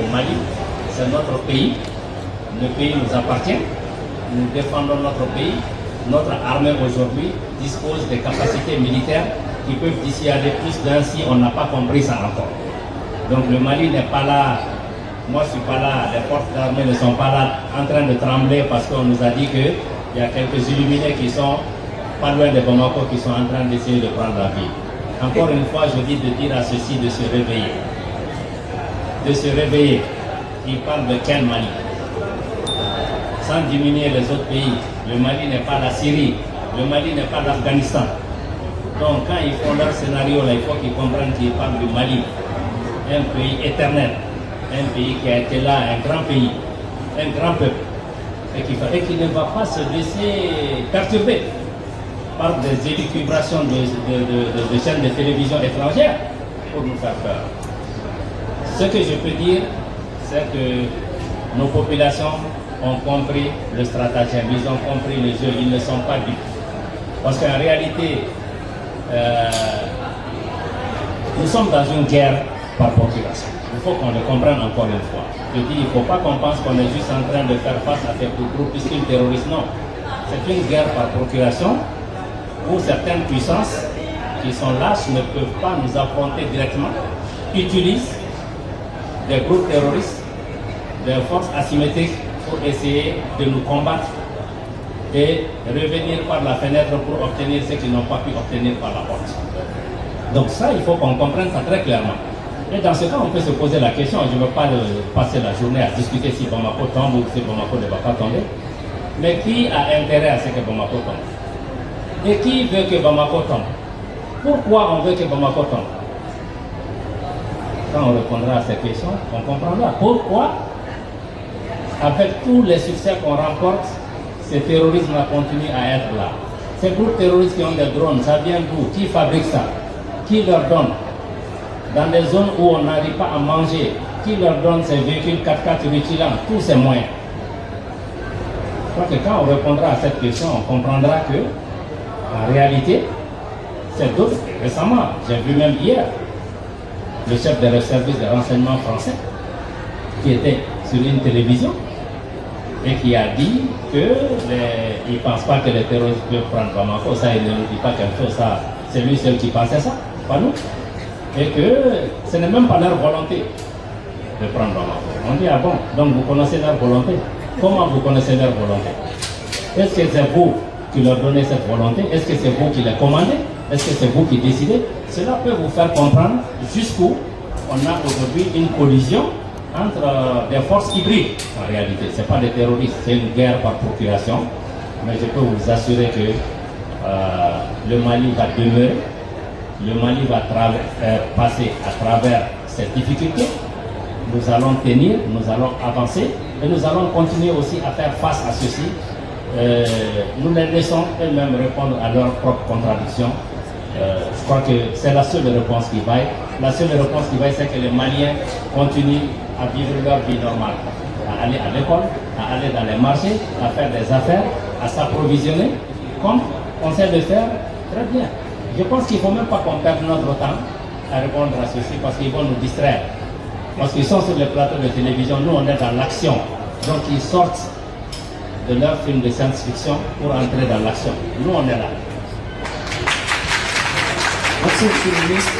au Mali. C'est notre pays. Le pays nous appartient. Nous défendons notre pays. Notre armée aujourd'hui dispose des capacités militaires qui peuvent dissuader plus d'un si on n'a pas compris ça encore. Donc le Mali n'est pas là, moi je ne suis pas là, les forces armées ne sont pas là en train de trembler parce qu'on nous a dit qu'il y a quelques illuminés qui sont pas loin de Bamako qui sont en train d'essayer de prendre la ville. Encore une fois, je dis de dire à ceux-ci de se réveiller. De se réveiller. Ils parlent de quel Mali? Sans diminuer les autres pays. Le Mali n'est pas la Syrie. Le Mali n'est pas l'Afghanistan. Donc quand ils font leur scénario, là, il faut qu'ils comprennent qu'ils parlent du Mali. Un pays éternel. Un pays qui a été là, un grand pays. Un grand peuple. Et qui ne va pas se laisser perturber par des élucubrations de chaînes de télévision étrangères pour nous faire peur. Ce que je peux dire, c'est que nos populations ont compris le stratagème, ils ont compris le jeu, ils ne sont pas dupes. Parce qu'en réalité, nous sommes dans une guerre par procuration. Il faut qu'on le comprenne encore une fois. Je dis, il ne faut pas qu'on pense qu'on est juste en train de faire face à des groupuscules terroristes. Non. C'est une guerre par procuration où certaines puissances qui sont lâches ne peuvent pas nous affronter directement, utilisent des groupes terroristes, des forces asymétriques pour essayer de nous combattre et revenir par la fenêtre pour obtenir ce qu'ils n'ont pas pu obtenir par la porte. Donc ça, il faut qu'on comprenne ça très clairement. Et dans ce cas, on peut se poser la question, je ne veux pas passer la journée à discuter si Bamako tombe ou si Bamako ne va pas tomber, mais qui a intérêt à ce que Bamako tombe? Et qui veut que Bamako tombe? Pourquoi on veut que Bamako tombe? Quand on répondra à ces questions, on comprendra pourquoi, avec tous les succès qu'on remporte, ce terrorisme continue à être là. Ces groupes terroristes qui ont des drones, ça vient d'où? Qui fabrique ça? Qui leur donne? Dans des zones où on n'arrive pas à manger, qui leur donne ces véhicules 4x4 rutilant, tous ces moyens? Je crois que quand on répondra à cette question, on comprendra que, en réalité, c'est d'autres. Récemment, j'ai vu même hier, le chef des services de renseignement français, qui était sur une télévision, et qui a dit qu'il ne pense pas que les terroristes peuvent prendre Bamako. Ça, il ne nous dit pas quelque chose, ça, c'est lui seul qui pensait ça, pas nous. Et que ce n'est même pas leur volonté de prendre Bamako. On dit, ah bon, donc vous connaissez leur volonté. Comment vous connaissez leur volonté? Est-ce que c'est vous qui leur donnez cette volonté? Est-ce que c'est vous qui les commandez? Est-ce que c'est vous qui décidez? Cela peut vous faire comprendre jusqu'où on a aujourd'hui une collision entre des forces hybrides. En réalité, ce n'est pas des terroristes, c'est une guerre par procuration. Mais je peux vous assurer que le Mali va demeurer. Le Mali va passer à travers ces difficultés. Nous allons tenir, nous allons avancer et nous allons continuer aussi à faire face à ceci. Nous les laissons eux-mêmes répondre à leurs propres contradictions. Je crois que c'est la seule réponse qui vaille. La seule réponse qui vaille, c'est que les Maliens continuent à vivre leur vie normale, à aller à l'école, à aller dans les marchés, à faire des affaires, à s'approvisionner, comme on sait le faire très bien. Je pense qu'il ne faut même pas qu'on perde notre temps à répondre à ceci parce qu'ils vont nous distraire. Parce qu'ils sont sur les plateaux de télévision, nous on est dans l'action. Donc ils sortent de leur film de science-fiction pour entrer dans l'action. Nous on est là. Merci, M. le ministre.